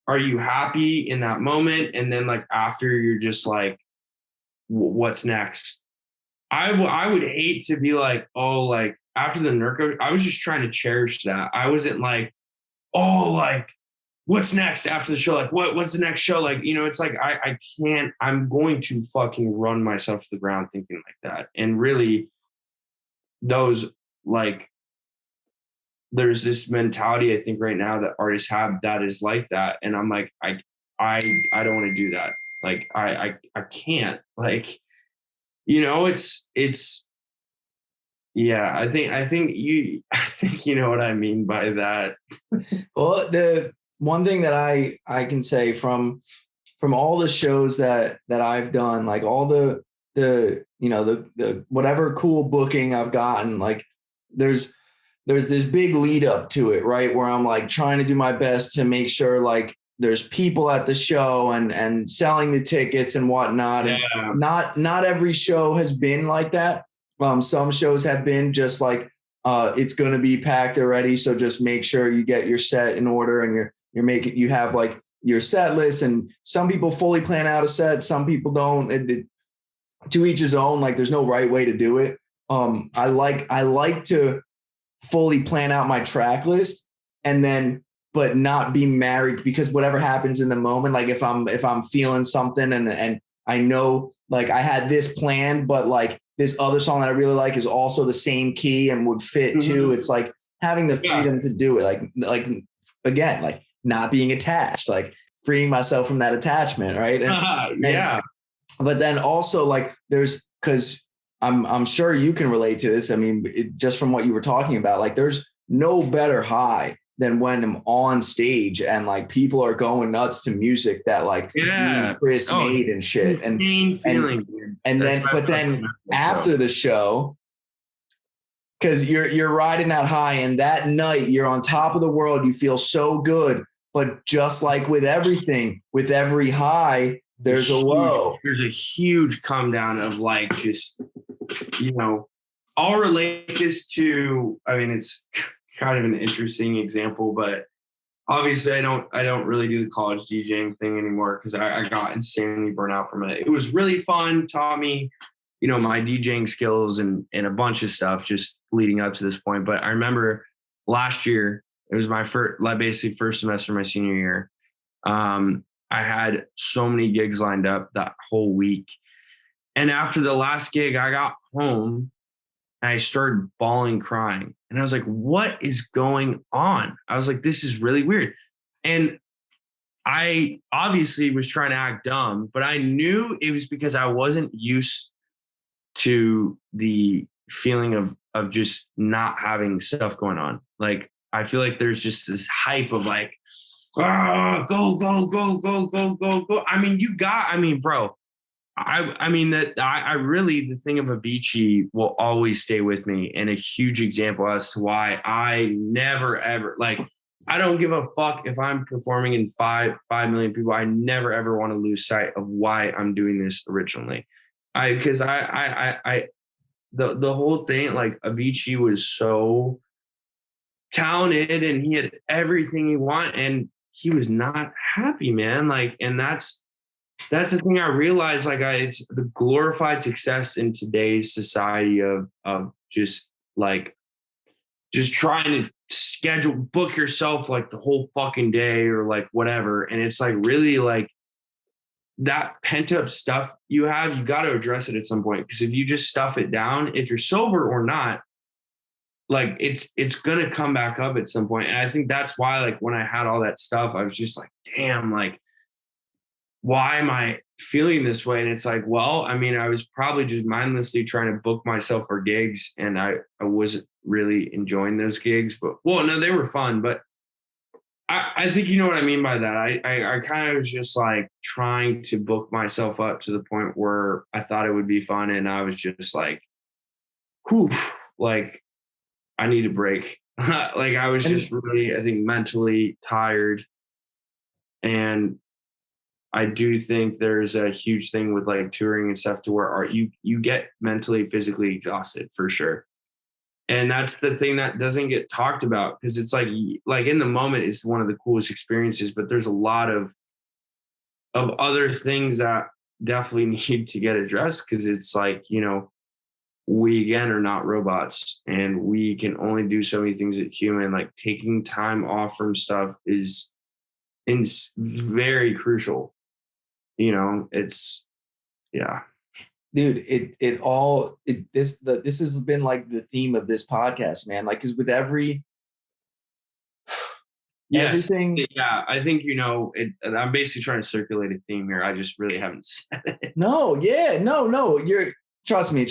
are you happy in that moment? And then like after, you're just like, what's next? I would hate to be like, oh, like after the Nurko, I was just trying to cherish that. I wasn't like, oh, like, what's next after the show? Like, what's the next show? Like, it's like, I can't, I'm going to fucking run myself to the ground thinking like that. And really, those, like, there's this mentality, I think right now that artists have that is like that. And I'm like, I don't want to do that. Like, I can't, like, it's, yeah, I think you know what I mean by that. Well, the one thing that I can say from all the shows that I've done, like all the the whatever cool booking I've gotten, like there's this big lead up to it, right? Where I'm like trying to do my best to make sure like there's people at the show and selling the tickets and whatnot. Yeah. And not every show has been like that. Some shows have been just like, it's going to be packed already. So just make sure you get your set in order and you have like your set list, and some people fully plan out a set. Some people don't. To each his own, like there's no right way to do it. I like to fully plan out my track list and then, but not be married, because whatever happens in the moment, like if I'm feeling something and I know like I had this planned, but like this other song that I really like is also the same key and would fit too. It's like having the freedom to do it. Like again, like not being attached, like freeing myself from that attachment. Right. But then also like cause I'm sure you can relate to this. I mean, just from what you were talking about, like there's no better high than when I'm on stage and like people are going nuts to music that like Chris made and shit. Insane feeling. And then after the show, because you're riding that high, and that night you're on top of the world, you feel so good. But just like with everything, with every high, there's a low. There's a huge come down of like just, I'll relate this to, I mean, it's kind of an interesting example, but obviously I don't really do the college DJing thing anymore because I got insanely burnt out from it. It was really fun, taught me, my DJing skills and a bunch of stuff just leading up to this point. But I remember last year, it was my first semester of my senior year. I had so many gigs lined up that whole week. And after the last gig, I got home and I started bawling, crying. And I was like, what is going on? I was like, this is really weird. And I obviously was trying to act dumb, but I knew it was because I wasn't used to the feeling of just not having stuff going on. Like, I feel like there's just this hype of like, go, go, go, go, go, go, go. I mean, bro, I really, the thing of Avicii will always stay with me, and a huge example as to why I never, ever, like, I don't give a fuck if I'm performing in 5 million people. I never, ever want to lose sight of why I'm doing this originally. Because the whole thing, like, Avicii was so talented and he had everything he wanted, and he was not happy, man. Like, and that's the thing I realized, like, it's the glorified success in today's society of just trying to book yourself like the whole fucking day or like whatever. And it's like, really, like, that pent up stuff you have, you got to address it at some point. Because if you just stuff it down, if you're sober or not, like, it's going to come back up at some point. And I think that's why, like, when I had all that stuff, I was just like, damn, like, why am I feeling this way? And it's like, well, I mean, I was probably just mindlessly trying to book myself for gigs, and I wasn't really enjoying those gigs. But, well, no, they were fun, but I think you know what I mean by that. I kind of was just like trying to book myself up to the point where I thought it would be fun, and I was just like, whew, like, I need a break. Like, I was just really, I think, mentally tired. And I do think there's a huge thing with like touring and stuff to where you get mentally, physically exhausted for sure. And that's the thing that doesn't get talked about, because it's like in the moment, it's one of the coolest experiences, but there's a lot of other things that definitely need to get addressed. Cause it's like, we again are not robots, and we can only do so many things as human. Like, taking time off from stuff is very crucial. It's, yeah. Dude, this has been like the theme of this podcast, man. Like, because with everything. Yeah, I think I'm basically trying to circulate a theme here. I just really haven't said it. No. Trust me.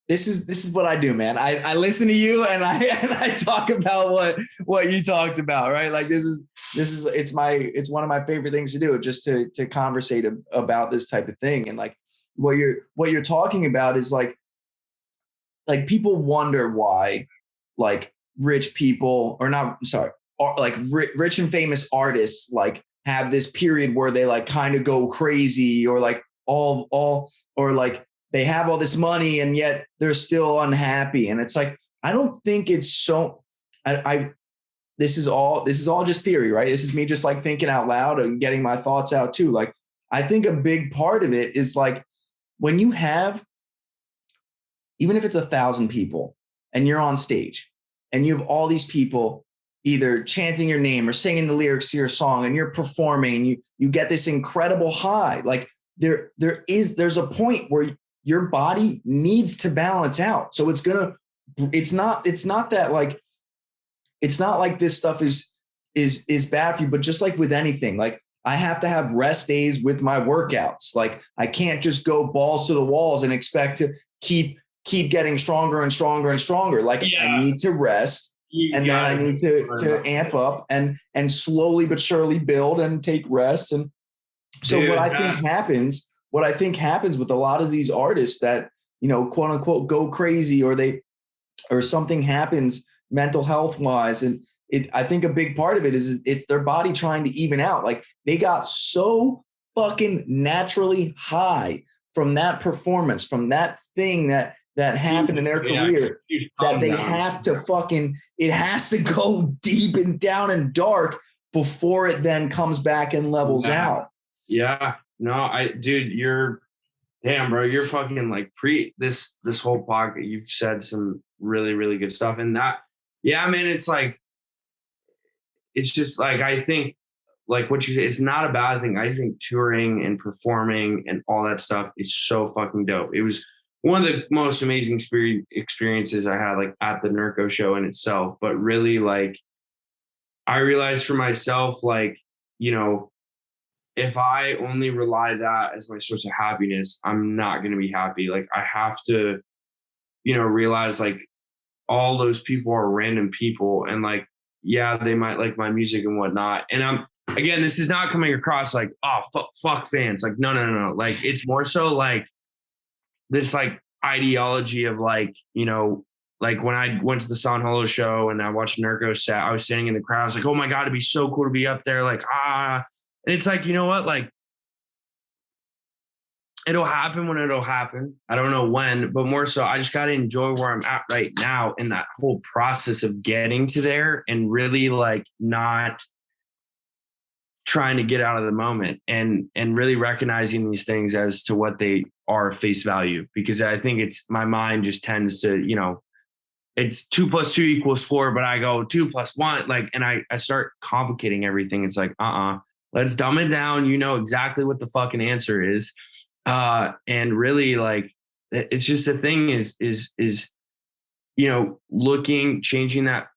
This is what I do, man. I listen to you and I talk about what you talked about, right? Like, it's one of my favorite things to do, just to conversate about this type of thing. And like, what you're talking about is like people wonder why like rich people or not, sorry, like rich and famous artists like have this period where they like kind of go crazy or like all or like they have all this money and yet they're still unhappy. And it's like, I don't think it's so, this is all just theory, right? This is me just like thinking out loud and getting my thoughts out too. Like, I think a big part of it is like when you have, even if it's 1,000 people and you're on stage and you have all these people either chanting your name or singing the lyrics to your song and you're performing and you get this incredible high. Like there's a point where your body needs to balance out. So it's not like this stuff is bad for you, but just like with anything, like I have to have rest days with my workouts. Like I can't just go balls to the walls and expect to keep getting stronger and stronger and stronger. Like I need to rest and then I need to amp up and slowly but surely build and take rest. And so what I think happens with a lot of these artists that, you know, quote unquote, go crazy or something happens mental health wise. And I think a big part of it is it's their body trying to even out. Like they got so fucking naturally high from that performance, from that thing that happened in their career, that they have to it has to go deep and down and dark before it then comes back and levels out. Yeah. No, damn, bro, you're fucking like this whole podcast. You've said some really, really good stuff. And that, yeah, man, it's like, it's just like, I think like what you say, it's not a bad thing. I think touring and performing and all that stuff is so fucking dope. It was one of the most amazing experiences I had like at the Nurko show in itself. But really, like, I realized for myself, like, you know, if I only rely that as my source of happiness, I'm not going to be happy. Like I have to, you know, realize like all those people are random people and like, yeah, they might like my music and whatnot. And again, this is not coming across like, oh, fuck fans. Like, no. Like, it's more so like this like ideology of like, you know, like when I went to the San Holo show and I watched Nurko set, I was standing in the crowd. I was like, oh my God, it'd be so cool to be up there. Like, and it's like, you know what? Like, it'll happen when it'll happen. I don't know when, but more so, I just got to enjoy where I'm at right now in that whole process of getting to there and really like not trying to get out of the moment and really recognizing these things as to what they are face value. Because I think my mind just tends to, you know, it's 2 + 2 = 4, but I go 2 + 1, like, and I start complicating everything. It's like, let's dumb it down. You know exactly what the fucking answer is. And really like, it's just the thing is, you know, changing that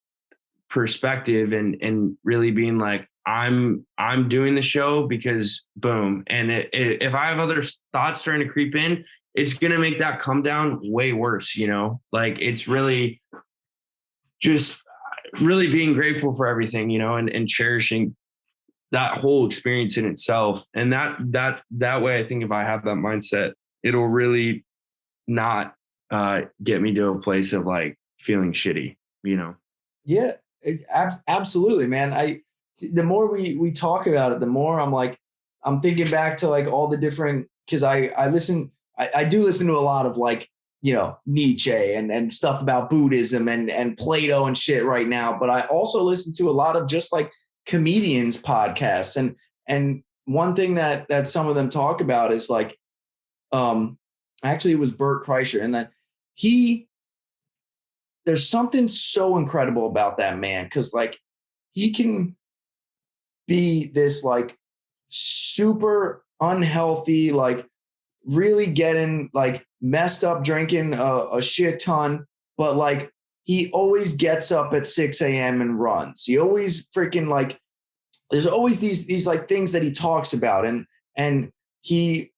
perspective and really being like, I'm doing the show because boom. And if I have other thoughts starting to creep in, it's going to make that come down way worse. You know, like it's really just really being grateful for everything, you know, and cherishing that whole experience in itself. And that way, I think if I have that mindset, it'll really not get me to a place of like feeling shitty, you know? Yeah, absolutely, man. The more we talk about it, the more I'm thinking back to like all the different, cause I do listen to a lot of like, you know, Nietzsche and stuff about Buddhism and Plato and shit right now. But I also listen to a lot of just like comedians podcasts. And one thing that some of them talk about is like, actually it was Bert Kreischer, and that there's something so incredible about that man. Cause like he can be this like super unhealthy, like really getting like messed up, drinking a shit ton, but like he always gets up at 6 a.m. and runs. He always freaking like, there's always these like things that he talks about. And there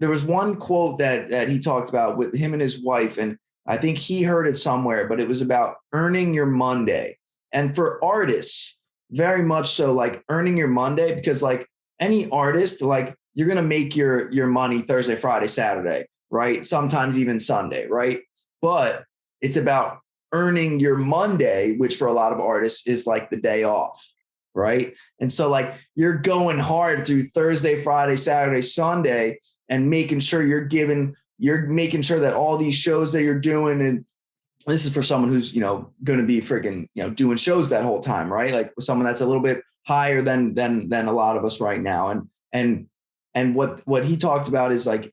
was one quote that he talked about with him and his wife. And I think he heard it somewhere, but it was about earning your Monday. And for artists, very much so like earning your Monday, because like any artist, like you're going to make your money Thursday, Friday, Saturday, right? Sometimes even Sunday, right? But it's about earning your Monday, which for a lot of artists is like the day off, right? And so like you're going hard through Thursday, Friday, Saturday, Sunday, and making sure you're making sure that all these shows that you're doing, and this is for someone who's, going to be freaking, doing shows that whole time, right? Like someone that's a little bit higher than a lot of us right now. And what he talked about is like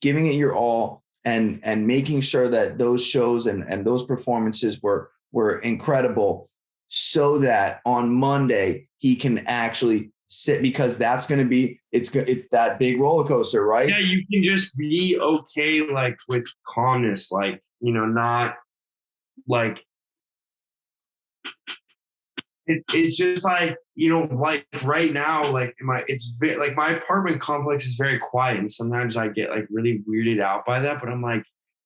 giving it your all and making sure that those shows and those performances were incredible, so that on Monday he can actually sit, because that's going to be, it's that big roller coaster, right? Yeah, you can just be okay, like with calmness, like, not like it's just like, like right now, like my apartment complex is very quiet, and sometimes I get like really weirded out by that, but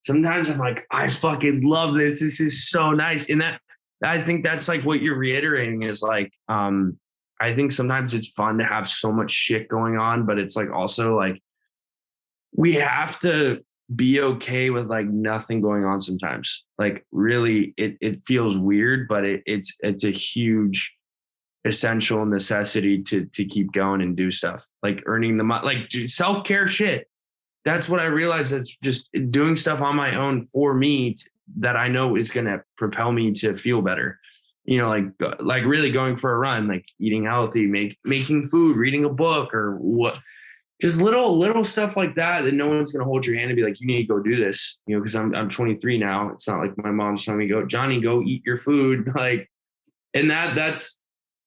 sometimes I'm like, I fucking love this. This is so nice. And that, I think that's like what you're reiterating is like, I think sometimes it's fun to have so much shit going on, but it's like also like we have to be okay with like nothing going on sometimes. Like really it feels weird, but it's a huge essential necessity to keep going and do stuff like earning the money, like self-care shit. That's what I realized. That's just doing stuff on my own for me that I know is going to propel me to feel better. Like really going for a run, like eating healthy, making food, reading a book, or what, just little stuff like that no one's going to hold your hand and be like, you need to go do this, because I'm 23 now. It's not like my mom's telling me, Johnny, go eat your food. Like, and that's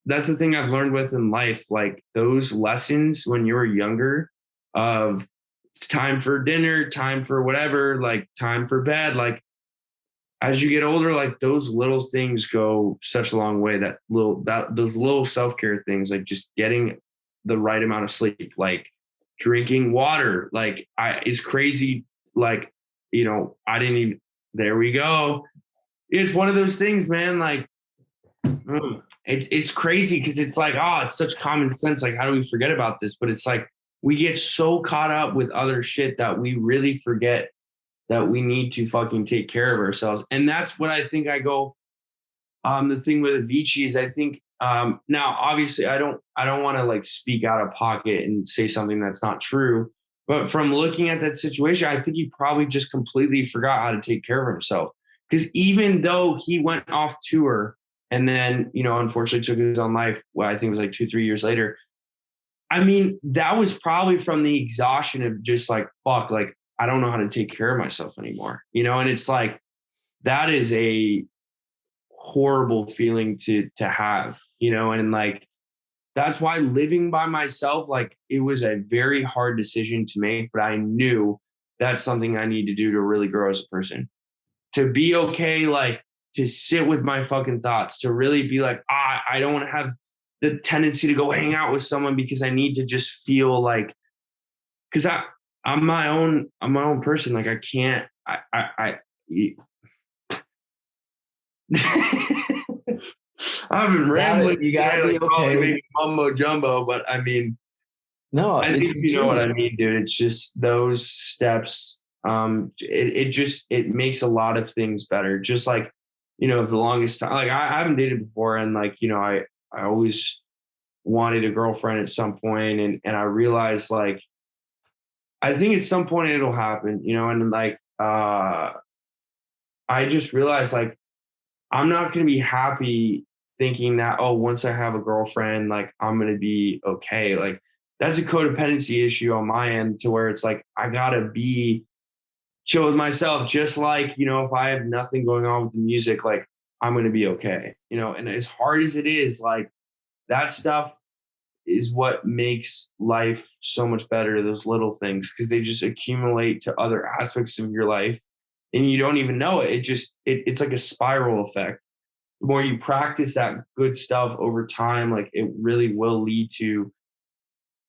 the thing I've learned with in life. Like those lessons when you were younger of it's time for dinner, time for whatever, like time for bed. Like as you get older, like those little things go such a long way. Those little self-care things, like just getting the right amount of sleep, like drinking water, like is crazy. Like, I didn't even, there we go. It's one of those things, man. Like, it's crazy because it's like, it's such common sense. Like, how do we forget about this? But it's like, we get so caught up with other shit that we really forget that we need to fucking take care of ourselves. And that's what I think the thing with Avicii is I think, now obviously I don't want to like speak out of pocket and say something that's not true, but from looking at that situation, I think he probably just completely forgot how to take care of himself. Because even though he went off tour and then, unfortunately took his own life, well, I think it was like 2-3 years later. I mean, that was probably from the exhaustion of just like, fuck, like, I don't know how to take care of myself anymore, and it's like, that is a horrible feeling to have, and like, that's why living by myself, like it was a very hard decision to make, but I knew that's something I need to do to really grow as a person, to be okay, like to sit with my fucking thoughts, to really be like, I don't want to have the tendency to go hang out with someone because I need to just feel like, because I'm my own person. Like I can't, I've been rambling. You gotta be okay. Maybe mumbo jumbo, but I mean, no, I think you know what I mean, dude. It's just those steps. It makes a lot of things better. Just like, for the longest time, like I haven't dated before, and like, I always wanted a girlfriend at some point, and I realized like, I think at some point it'll happen, and like, I just realized like, I'm not going to be happy thinking that, once I have a girlfriend, like I'm going to be okay. Like that's a codependency issue on my end, to where it's like, I gotta be chill with myself. Just like, if I have nothing going on with the music, like I'm going to be okay, and as hard as it is, like that stuff is what makes life so much better. Those little things, because they just accumulate to other aspects of your life and you don't even know it. It's like a spiral effect. The more you practice that good stuff over time, like it really will lead to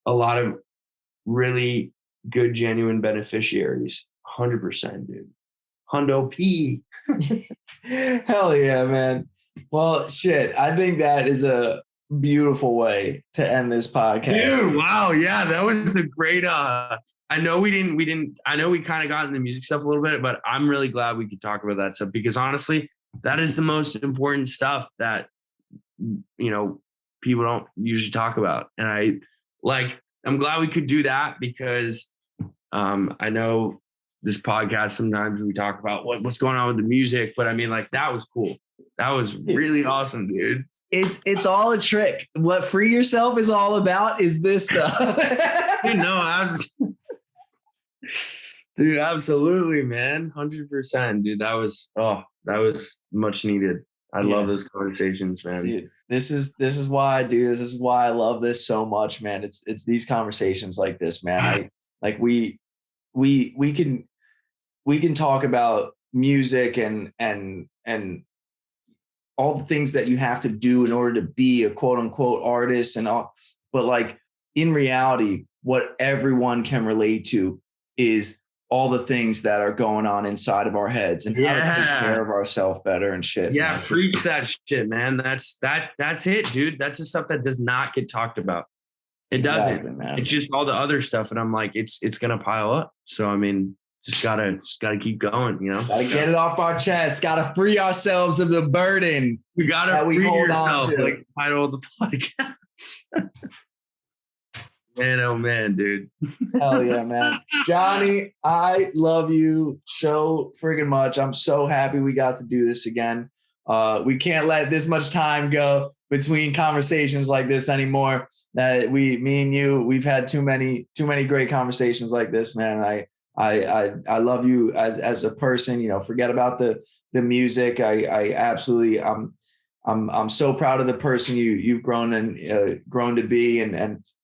a lot of really good, genuine beneficiaries. 100%, dude. Hundo P. Hell yeah, man. Well, shit. I think that is a beautiful way to end this podcast. Dude, wow. Yeah, that was a great I know we kind of got in the music stuff a little bit, but I'm really glad we could talk about that stuff because honestly, that is the most important stuff that people don't usually talk about. And I'm glad we could do that because I know this podcast sometimes we talk about what's going on with the music, but I mean, like, that was cool. That was really awesome, dude. It's all a trick. What Free Yourself is all about is this stuff. Dude, no, dude, absolutely, man. 100%, dude. That was much needed. I love those conversations, man. Dude, this is why I do this. This is why I love this so much, man. It's these conversations like this, man. We can talk about music and all the things that you have to do in order to be a quote unquote artist and all, but like in reality, what everyone can relate to is all the things that are going on inside of our heads and how to take care of ourselves better and shit. Yeah, man. Preach that shit, man. That's it, dude. That's the stuff that does not get talked about. It doesn't. Man. It's just all the other stuff, and I'm like, it's gonna pile up. So I mean, just gotta keep going, Gotta get it off our chest. Gotta free ourselves of the burden. We gotta free yourself, like the title of the podcast. Man, oh man, dude. Hell yeah, man. Johnny, I love you so friggin' much. I'm so happy we got to do this again. We can't let this much time go between conversations like this anymore. Me and you, we've had too many great conversations like this, man. I love you as a person. Forget about the music. I absolutely I'm so proud of the person you've grown to be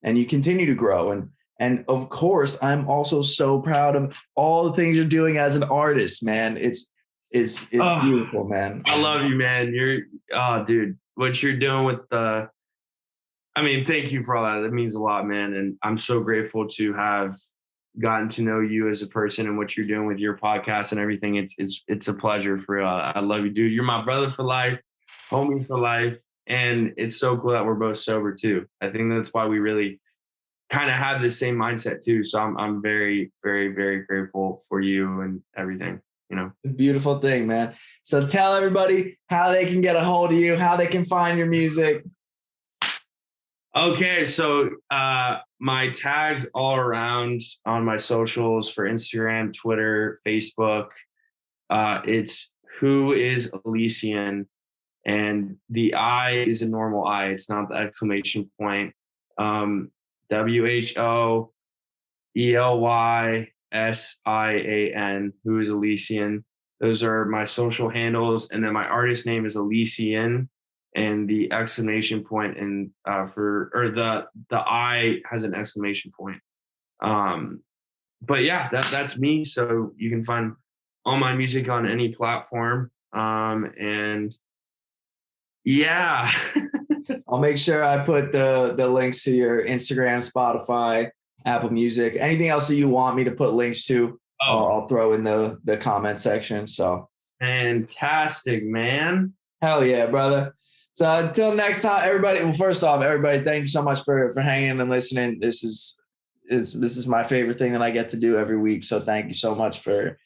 and you continue to grow. And of course, I'm also so proud of all the things you're doing as an artist, man. It's beautiful, man. I love you, man. Dude, what you're doing with thank you for all that. That means a lot, man. And I'm so grateful to have gotten to know you as a person and what you're doing with your podcast and everything. It's a pleasure for real. I love you, dude. You're my brother for life, homie for life. And it's so cool that we're both sober too. I think that's why we really kind of have the same mindset too. So I'm very, very, very grateful for you and everything, It's a beautiful thing, man. So tell everybody how they can get a hold of you, how they can find your music. Okay. So my tags all around on my socials for Instagram, Twitter, Facebook. It's Who is Elysian. And the I is a normal I. It's not the exclamation point. WHOELYSIAN, Who is Elysian. Those are my social handles. And then my artist name is Elysian. And the exclamation point the I has an exclamation point. But yeah, that's me. So you can find all my music on any platform. And yeah. I'll make sure I put the links to your Instagram, Spotify, Apple Music, anything else that you want me to put links to. I'll throw in the comment section. So fantastic, man. Hell yeah, brother. So until next time, everybody. Well, first off, everybody, thank you so much for hanging and listening. This is my favorite thing that I get to do every week. So thank you so much for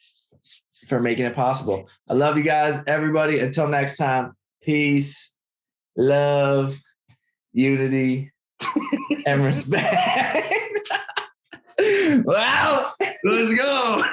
making it possible. I love you guys, everybody. Until next time, peace, love, unity, and respect. Wow. Let's go.